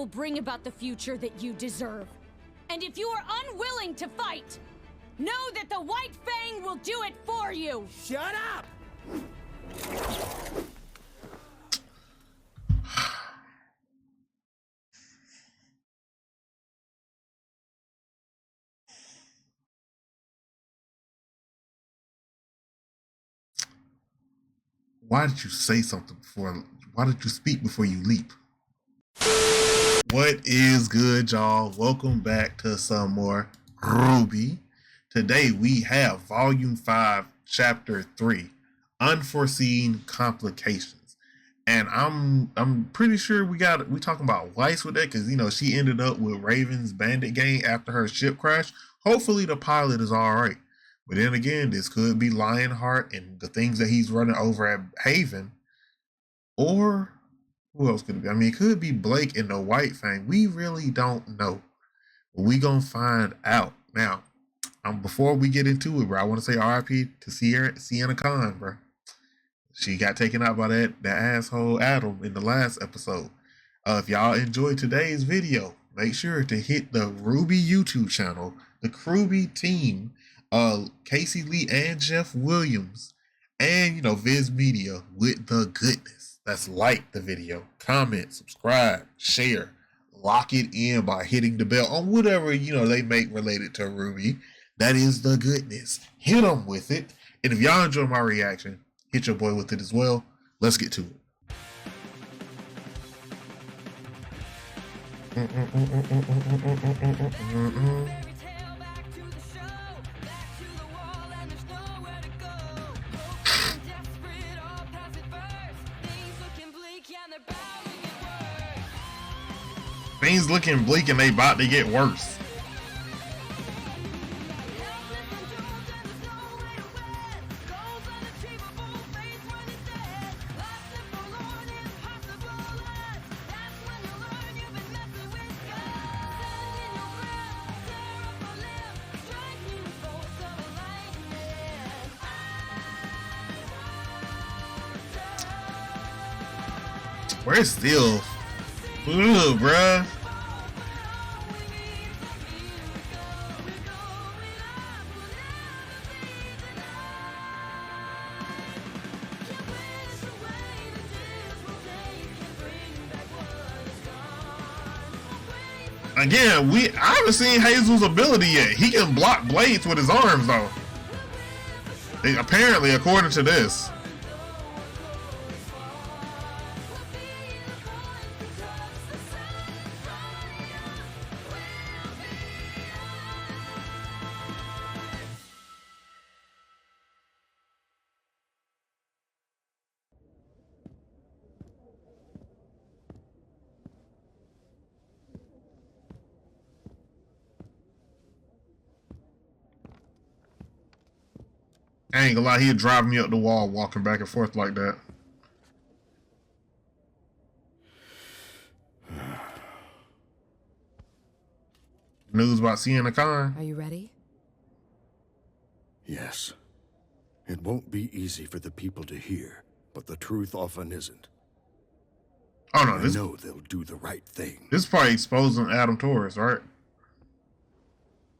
bring about the future that you deserve. And if you are unwilling to fight, know that the White Fang will do it for you! Shut up! Why did you say something before? Why did you speak before you leap? What is good, y'all? Welcome back to some more RWBY. Today we have Volume 5, Chapter 3, Unforeseen Complications. And I'm pretty sure we talking about Weiss with that, because you know she ended up with Raven's bandit gang after her ship crash. Hopefully the pilot is alright. But then again, this could be Lionheart and the things that he's running over at Haven. Or who else could it be? I mean, it could be Blake and the White Fang. We really don't know. But we gonna find out. Now, before we get into it, bro, I want to say RIP to Sienna Khan, bro. She got taken out by that asshole Adam in the last episode. If y'all enjoyed today's video, make sure to hit the RWBY YouTube channel, the RWBY team, Casey Lee and Jeff Williams, and Viz Media with the goodness. That's like the video, comment, subscribe, share, lock it in by hitting the bell on whatever they make related to RWBY. That is the goodness. Hit them with it. And if y'all enjoy my reaction, hit your boy with it as well. Let's get to it. Things looking bleak and they about to get worse. We're still, ooh, bruh. Again, I haven't seen Hazel's ability yet. He can block blades with his arms, though. Apparently, according to this. I ain't gonna lie, he'd drive me up the wall walking back and forth like that. News about Sienna Khan. Are you ready? Yes. It won't be easy for the people to hear, but the truth often isn't. Oh no, I know they'll do the right thing. This is probably exposing Adam Torres, right?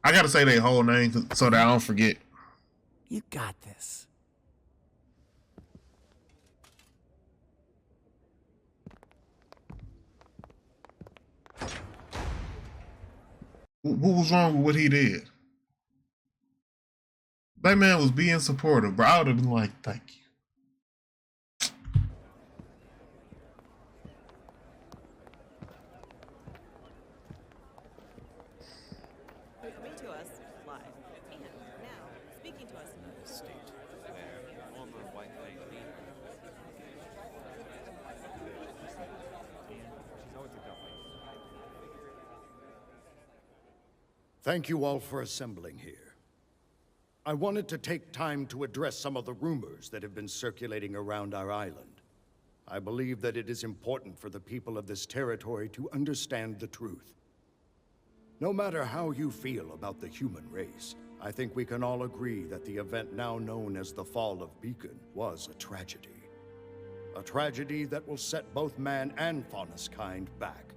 I gotta say their whole name so that I don't forget. You got this. What was wrong with what he did? That man was being supportive, bro. I would have been like, thank you. Coming to us live, and now speaking to us in the state where former White Fang leader. Thank you all for assembling here. I wanted to take time to address some of the rumors that have been circulating around our island. I believe that it is important for the people of this territory to understand the truth. No matter how you feel about the human race, I think we can all agree that the event now known as the Fall of Beacon was a tragedy. A tragedy that will set both man and Faunus kind back.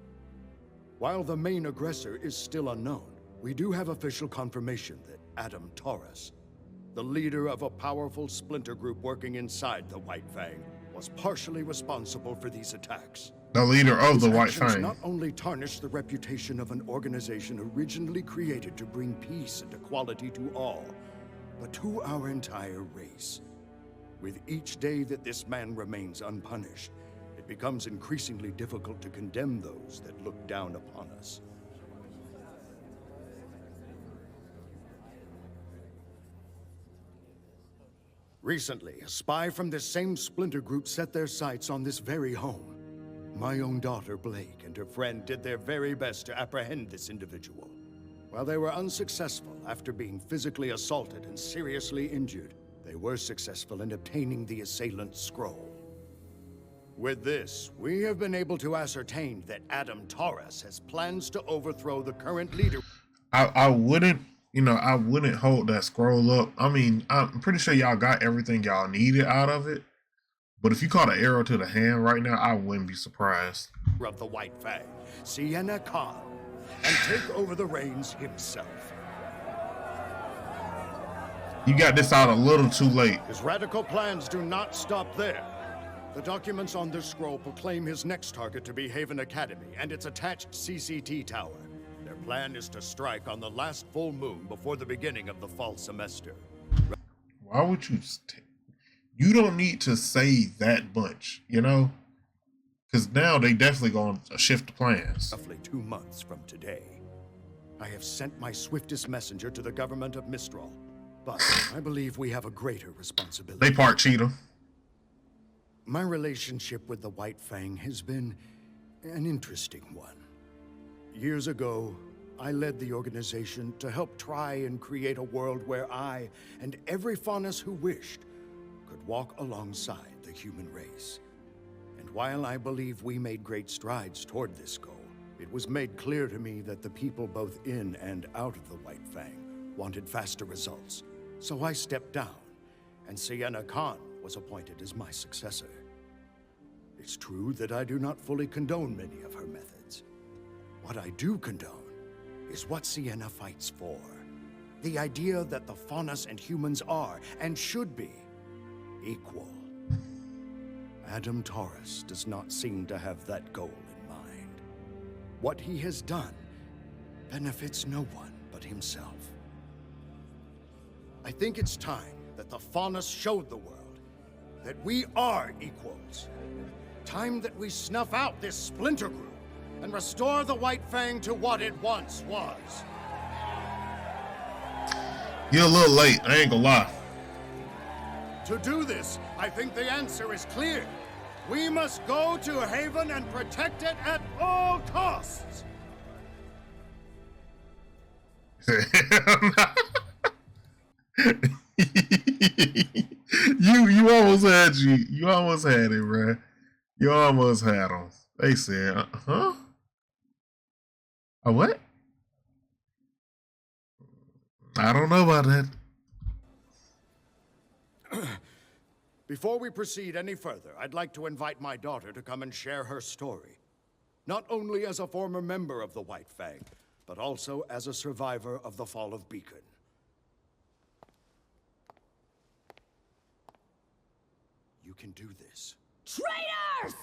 While the main aggressor is still unknown, we do have official confirmation that Adam Taurus, the leader of a powerful splinter group working inside the White Fang, was partially responsible for these attacks. The leader of the White His actions Fang. not only tarnish the reputation of an organization originally created to bring peace and equality to all, but to our entire race. With each day that this man remains unpunished, it becomes increasingly difficult to condemn those that look down upon us. Recently, a spy from this same splinter group set their sights on this very home. My own daughter, Blake, and her friend did their very best to apprehend this individual. While they were unsuccessful after being physically assaulted and seriously injured, they were successful in obtaining the assailant's scroll. With this, we have been able to ascertain that Adam Taurus has plans to overthrow the current leader. I wouldn't, I wouldn't hold that scroll up. I mean, I'm pretty sure y'all got everything y'all needed out of it. But if you caught an arrow to the hand right now, I wouldn't be surprised. Of the White Fang, Sienna Khan, and take over the reins himself. You got this out a little too late. His radical plans do not stop there. The documents on this scroll proclaim his next target to be Haven Academy and its attached CCT tower. Their plan is to strike on the last full moon before the beginning of the fall semester. Why would you? You don't need to say that bunch, Because now they definitely going to shift the plans. Roughly 2 months from today, I have sent my swiftest messenger to the government of Mistral. But I believe we have a greater responsibility. They part cheater. My relationship with the White Fang has been an interesting one. Years ago, I led the organization to help try and create a world where I and every Faunus who wished could walk alongside the human race. And while I believe we made great strides toward this goal, it was made clear to me that the people both in and out of the White Fang wanted faster results. So I stepped down, and Sienna Khan was appointed as my successor. It's true that I do not fully condone many of her methods. What I do condone is what Sienna fights for. The idea that the Faunus and humans are, and should be, equal. Adam Taurus does not seem to have that goal in mind. What he has done benefits no one but himself. I think it's time that the Faunus showed the world that we are equals. Time that we snuff out this splinter group and restore the White Fang to what it once was. You're a little late, I ain't gonna lie. To do this, I think the answer is clear. We must go to Haven and protect it at all costs. you almost had you almost had it, bruh. You almost had them. They said, huh? A what? I don't know about that. Before we proceed any further, I'd like to invite my daughter to come and share her story. Not only as a former member of the White Fang, but also as a survivor of the fall of Beacon. You can do this. Traitors!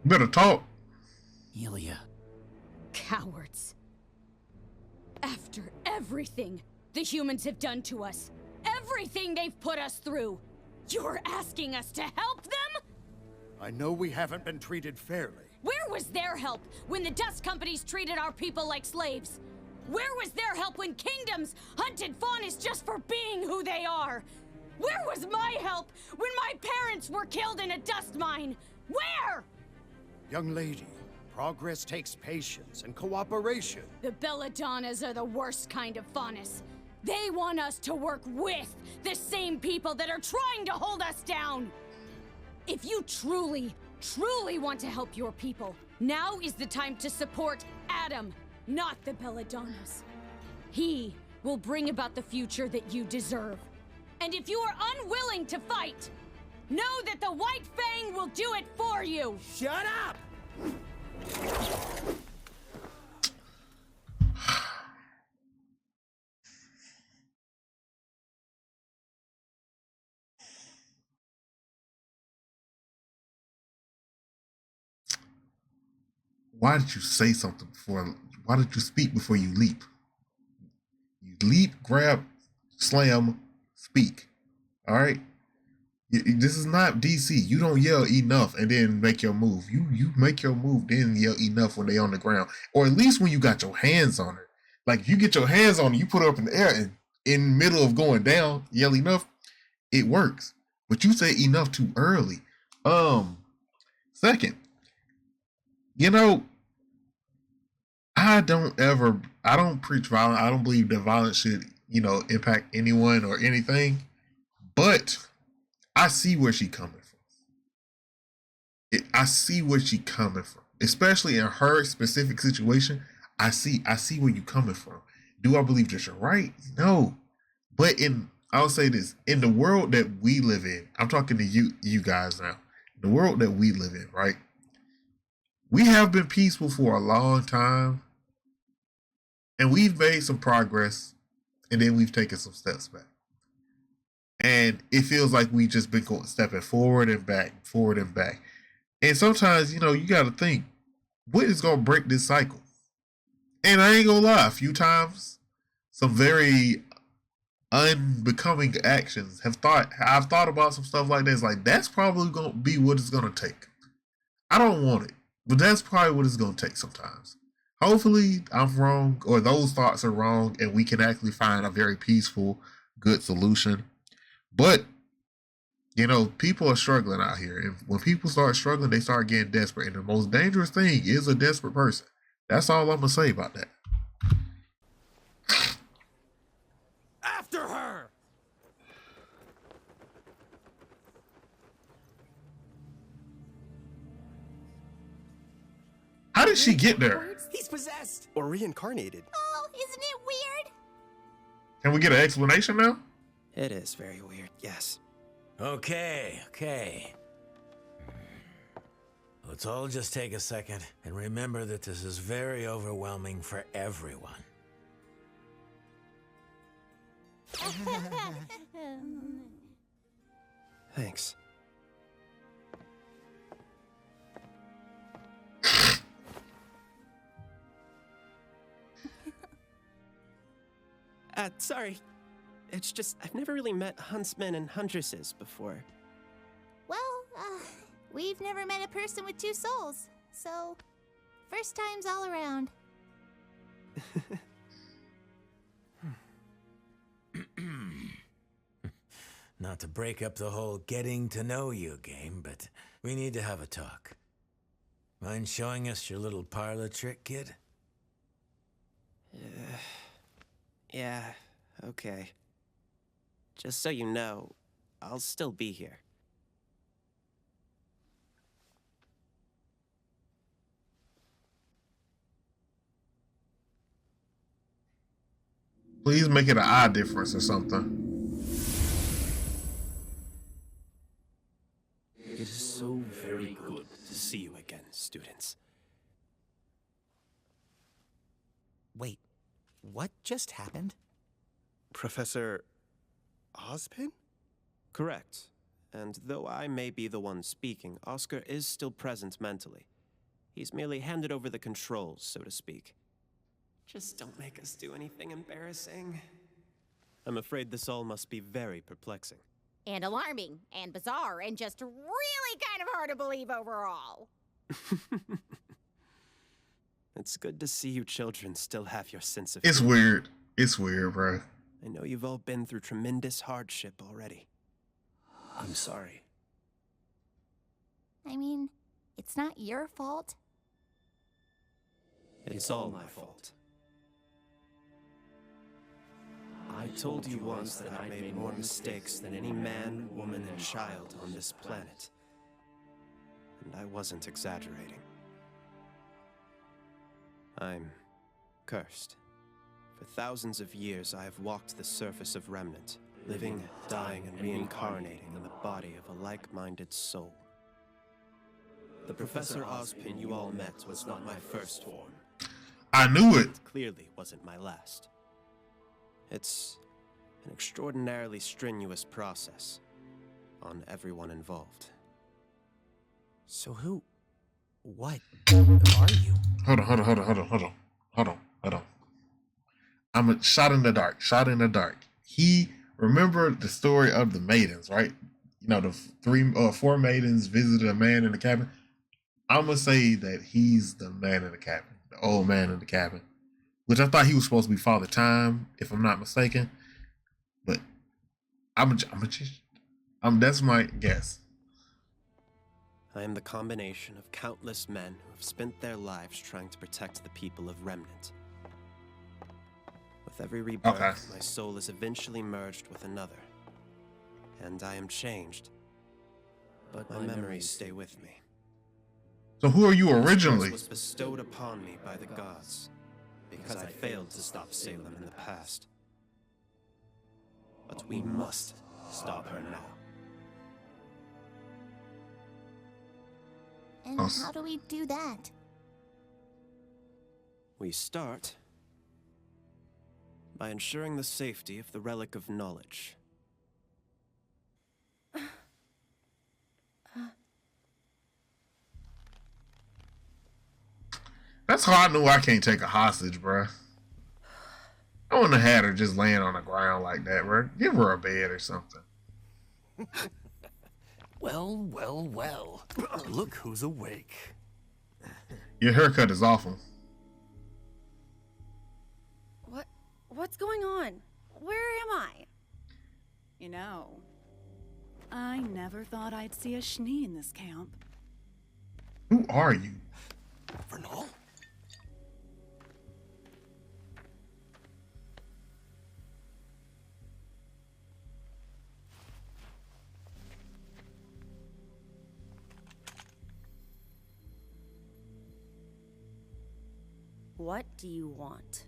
Better talk. Ilya. Cowards. After everything the humans have done to us, everything they've put us through, you're asking us to help them? I know we haven't been treated fairly. Where was their help when the dust companies treated our people like slaves? Where was their help when kingdoms hunted Faunus just for being who they are? Where was my help when my parents were killed in a dust mine? Where? Young lady, progress takes patience and cooperation. The Belladonnas are the worst kind of Faunus. They want us to work with the same people that are trying to hold us down. If you truly want to help your people, now is the time to support Adam, not the Belladonnas. He will bring about the future that you deserve. And if you are unwilling to fight, Know that the White Fang will do it for you! Shut up! Why did you say something before? Why did you speak before you leap? You leap, grab, slam, speak. All right? This is not DC. You don't yell enough and then make your move. You make your move, then yell enough when they on the ground. Or at least when you got your hands on her. Like, if you get your hands on her, you put her up in the air and in the middle of going down, yell enough, it works. But you say enough too early. Second, you know, I don't preach violence. I don't believe that violence should, impact anyone or anything. But I see where she coming from. I see where she coming from, especially in her specific situation. I see where you coming from. Do I believe that you're right? No, but I'll say this: in the world that we live in, I'm talking to you guys now. The world that we live in, right? We have been peaceful for a long time, and we've made some progress, and then we've taken some steps back. And it feels like we just been stepping forward and back, forward and back. And sometimes, you got to think, what is going to break this cycle? And I ain't going to lie, a few times, some very unbecoming actions I've thought about some stuff like this. Like, that's probably going to be what it's going to take. I don't want it, but that's probably what it's going to take sometimes. Hopefully I'm wrong, or those thoughts are wrong, and we can actually find a very peaceful, good solution. But, people are struggling out here. And when people start struggling, they start getting desperate. And the most dangerous thing is a desperate person. That's all I'm going to say about that. After her! How did she get there? He's possessed! Or reincarnated. Oh, isn't it weird? Can we get an explanation now? It is very weird, yes. Okay. Let's all just take a second and remember that this is very overwhelming for everyone. Thanks. Sorry. It's just, I've never really met huntsmen and huntresses before. Well, we've never met a person with two souls, so first time's all around. Not to break up the whole getting to know you game, but we need to have a talk. Mind showing us your little parlor trick, kid? Yeah, okay. Just so you know, I'll still be here. Please make it an eye difference or something. It is so very good to see you again, students. Wait, what just happened? Professor Ozpin? Correct. And though I may be the one speaking, Oscar is still present mentally. He's merely handed over the controls, so to speak. Just don't make us do anything embarrassing. I'm afraid this all must be very perplexing. And alarming, and bizarre, and just really kind of hard to believe overall. It's good to see you children still have your sense of It's humor. weird. It's weird, bro. I know you've all been through tremendous hardship already. I'm sorry. I mean, it's not your fault. It's all my fault. I told you once that I made more mistakes than any man, woman, and child on this planet. And I wasn't exaggerating. I'm cursed. For thousands of years, I have walked the surface of Remnant, living, dying, and reincarnating in the body of a like-minded soul. The Professor Ozpin you all met was not my first form. I knew it. It clearly wasn't my last. It's an extraordinarily strenuous process on everyone involved. So what are you? Hold on. I'm a shot in the dark. He remembered the story of the maidens, right? You know, the four maidens visited a man in the cabin. I'm gonna say that he's the man in the cabin, the old man in the cabin, which I thought he was supposed to be Father Time, if I'm not mistaken. But that's my guess. I am the combination of countless men who have spent their lives trying to protect the people of Remnant. With every rebirth, my soul is eventually merged with another. And I am changed. But my memories stay with me. So who are you originally? This was bestowed upon me by the gods, because I failed to stop Salem in the past. But we must stop her now. And how do we do that? We start by ensuring the safety of the Relic of Knowledge. That's how I knew I can't take a hostage, bruh. I wouldn't have had her just laying on the ground like that, bruh. Give her a bed or something. Well. Look who's awake. Your haircut is awful. What's going on? Where am I? You know, I never thought I'd see a Schnee in this camp. Who are you? Vernal? What do you want?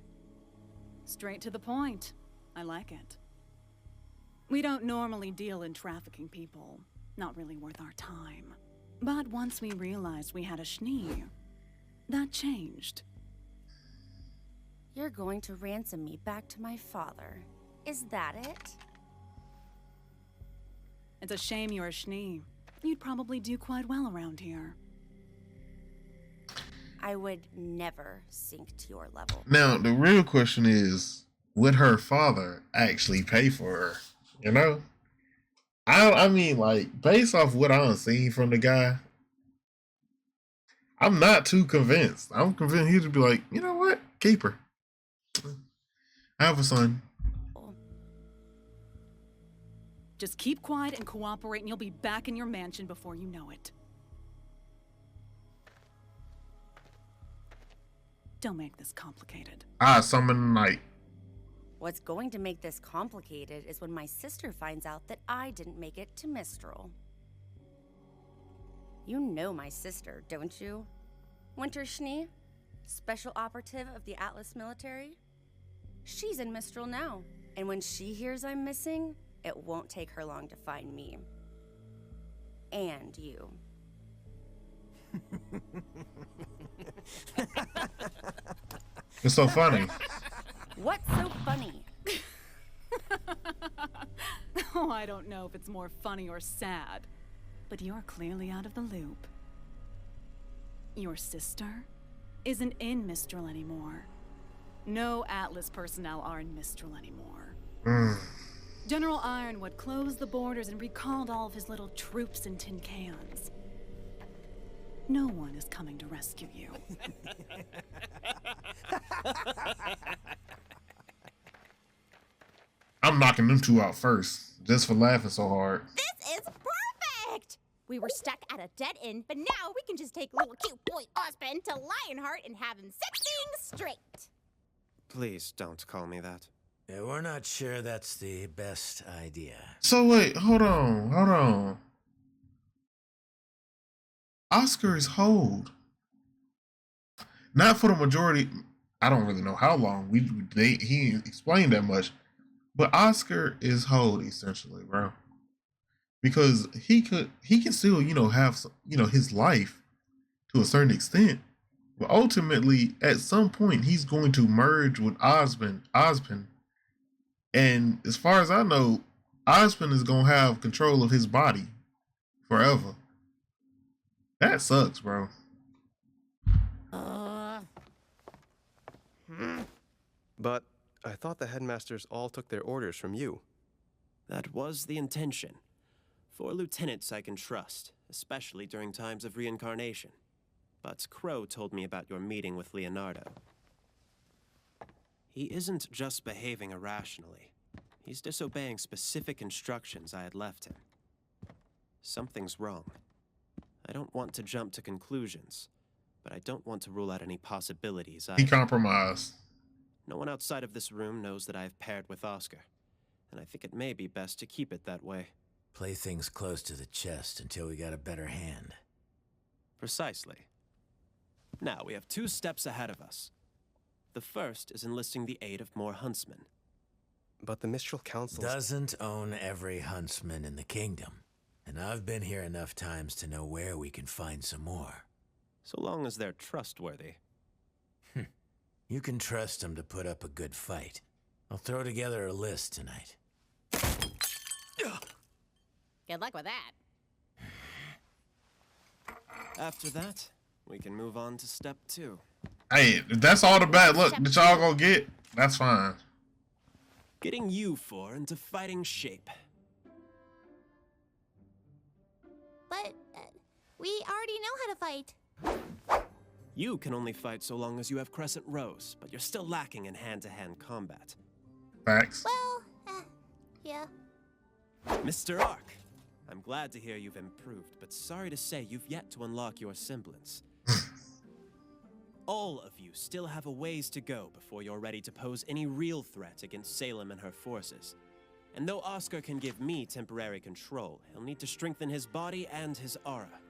Straight to the point. I like it. We don't normally deal in trafficking people. Not really worth our time. But once we realized we had a Schnee, that changed. You're going to ransom me back to my father. Is that it? It's a shame you're a Schnee. You'd probably do quite well around here. I would never sink to your level. Now, the real question is, would her father actually pay for her? You know? I mean, like, based off what I'm seeing from the guy, I'm not too convinced. I'm convinced he'd be like, you know what? Keep her. I have a son. Just keep quiet and cooperate and you'll be back in your mansion before you know it. Don't make this complicated. I summon night. What's going to make this complicated is when my sister finds out that I didn't make it to Mistral. You know my sister, don't you? Winter Schnee, special operative of the Atlas military. She's in Mistral now, and when she hears I'm missing, it won't take her long to find me. And you. It's so funny. What's so funny? Oh, I don't know if it's more funny or sad, but you're clearly out of the loop. Your sister isn't in Mistral anymore. No Atlas personnel are in Mistral anymore. General Ironwood closed the borders and recalled all of his little troops in tin cans. No one is coming to rescue you. I'm knocking them two out first, just for laughing so hard. This is perfect! We were stuck at a dead end, but now we can just take little cute boy Ozpin to Lionheart and have him set things straight. Please don't call me that. Yeah, we're not sure that's the best idea. So wait, hold on. Oscar is hold. Not for the majority. I don't really know how long. He explained that much, But Oscar is whole essentially, bro. Because he can still, have, his life to a certain extent. But ultimately, at some point, he's going to merge with Ozpin. And as far as I know, Ozpin is going to have control of his body forever. That sucks, bro. But I thought the headmasters all took their orders from you. That was the intention. 4 lieutenants I can trust, especially during times of reincarnation. But Crow told me about your meeting with Leonardo. He isn't just behaving irrationally. He's disobeying specific instructions I had left him. Something's wrong. I don't want to jump to conclusions, but I don't want to rule out any possibilities either. He compromised. No one outside of this room knows that I have paired with Oscar, and I think it may be best to keep it that way. Play things close to the chest until we got a better hand. Precisely. Now, we have 2 steps ahead of us. The first is enlisting the aid of more huntsmen. But the Mistral Council doesn't own every huntsman in the kingdom, and I've been here enough times to know where we can find some more. So long as they're trustworthy. You can trust them to put up a good fight. I'll throw together a list tonight. Good luck with that. After that, we can move on to step 2. Hey, if that's all the bad luck that y'all gonna get, that's fine. Getting you 4 into fighting shape. But we already know how to fight. You can only fight so long as you have crescent rows, but you're still lacking in hand-to-hand combat. Facts. Well, yeah. Mr. Ark, I'm glad to hear you've improved, but sorry to say you've yet to unlock your semblance. All of you still have a ways to go before you're ready to pose any real threat against Salem and her forces. And though Oscar can give me temporary control, he'll need to strengthen his body and his aura.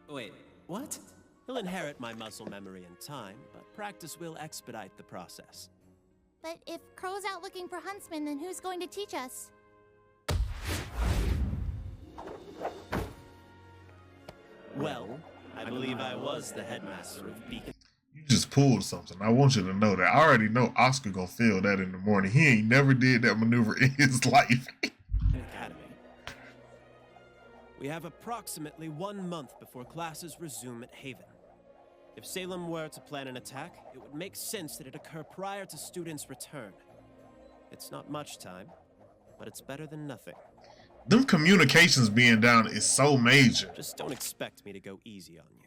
Wait, what? He'll inherit my muscle memory in time, but practice will expedite the process. But if Crow's out looking for huntsmen, then who's going to teach us? Well, I believe I was the headmaster of Beacon. You just pulled something. I want you to know that. I already know Oscar gonna feel that in the morning. He ain't never did that maneuver in his life. Academy. We have approximately 1 month before classes resume at Haven. If Salem were to plan an attack, it would make sense that it occur prior to students' return. It's not much time, but it's better than nothing. Them communications being down is so major. Just don't expect me to go easy on you.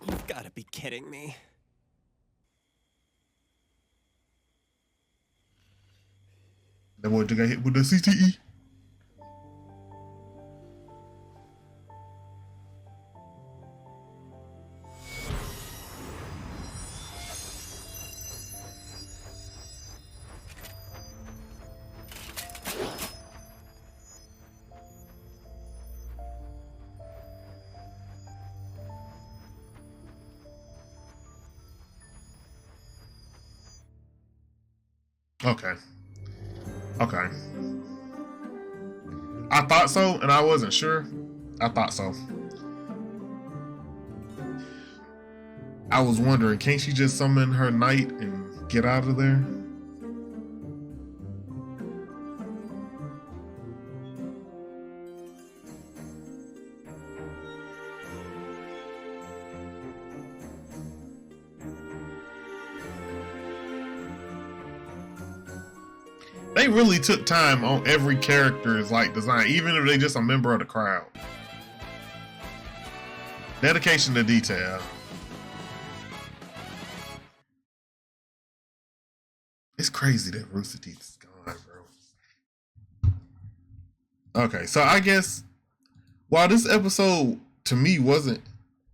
You've got to be kidding me. That boy just got hit with the CTE. Okay. Okay. I thought so, and I wasn't sure. I thought so. I was wondering, can't she just summon her knight and get out of there? They really took time on every character's design, even if they just a member of the crowd. Dedication to detail. It's crazy that Rooster Teeth is gone, bro. Okay, so I guess while this episode to me wasn't,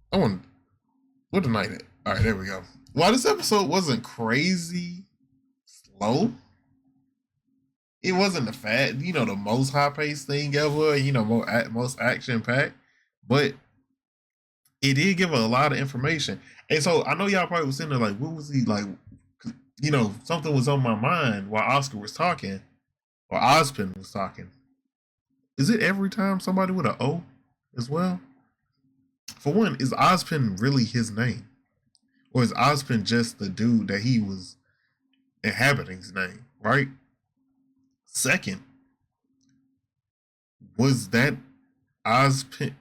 what the night at? All right, there we go. While this episode wasn't crazy slow, it wasn't the most high-paced thing ever, most action-packed, but it did give a lot of information. And so I know y'all probably was sitting there like, what was he like? You know, something was on my mind while Oscar was talking, or Ozpin was talking. Is it every time somebody with an O as well? For one, is Ozpin really his name? Or is Ozpin just the dude that he was inhabiting's name, right? Second, was that Ozpin?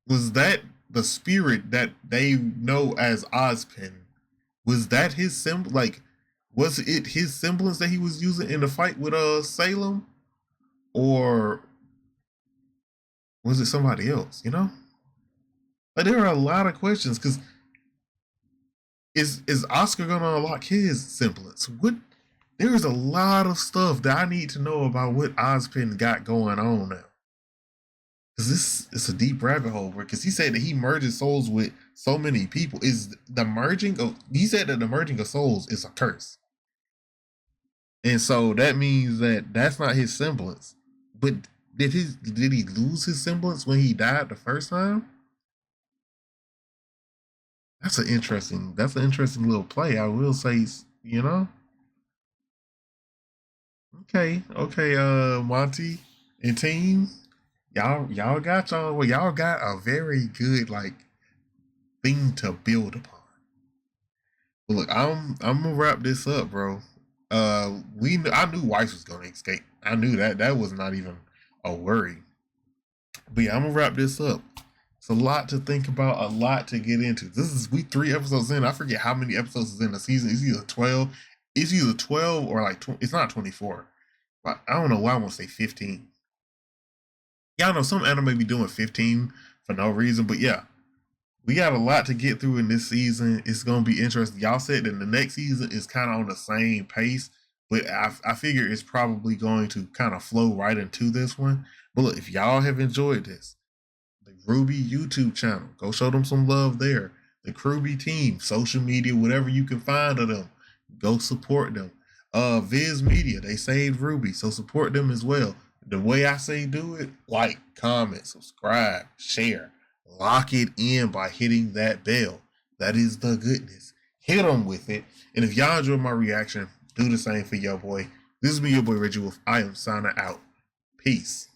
Was that the spirit that they know as Ozpin? Was that his symbol? Like, was it his semblance that he was using in the fight with Salem? Or was it somebody else, you know? Like, there are a lot of questions, because is Oscar gonna unlock his semblance? There is a lot of stuff that I need to know about what Ozpin got going on now. Because this is a deep rabbit hole, because he said that he merges souls with so many people. He said that the merging of souls is a curse. And so that means that that's not his semblance. But did he lose his semblance when he died the first time? That's an interesting little play, I will say, you know? Okay, Monty and team, y'all got a very good like thing to build upon. But look, I'm gonna wrap this up, bro. I knew Weiss was gonna escape. I knew that was not even a worry. But yeah, I'm gonna wrap this up. It's a lot to think about, a lot to get into. We 3 episodes in. I forget how many episodes is in the season. It's either 12. It's either 12 or like it's not 24. But I don't know why I want to say 15. Y'all know some anime be doing 15 for no reason, but yeah, we got a lot to get through in this season. It's gonna be interesting. Y'all said that the next season is kind of on the same pace, but I figure it's probably going to kind of flow right into this one. But look, if y'all have enjoyed this, the RWBY YouTube channel, go show them some love there. The RWBY team, social media, whatever you can find of them, go support them. Viz Media, they saved RWBY, so support them as well. The way I say do it, like, comment, subscribe, share. Lock it in by hitting that bell. That is the goodness. Hit them with it. And if y'all enjoyed my reaction, do the same for your boy. This is me, your boy Reggie Wolf. I am signing out. Peace.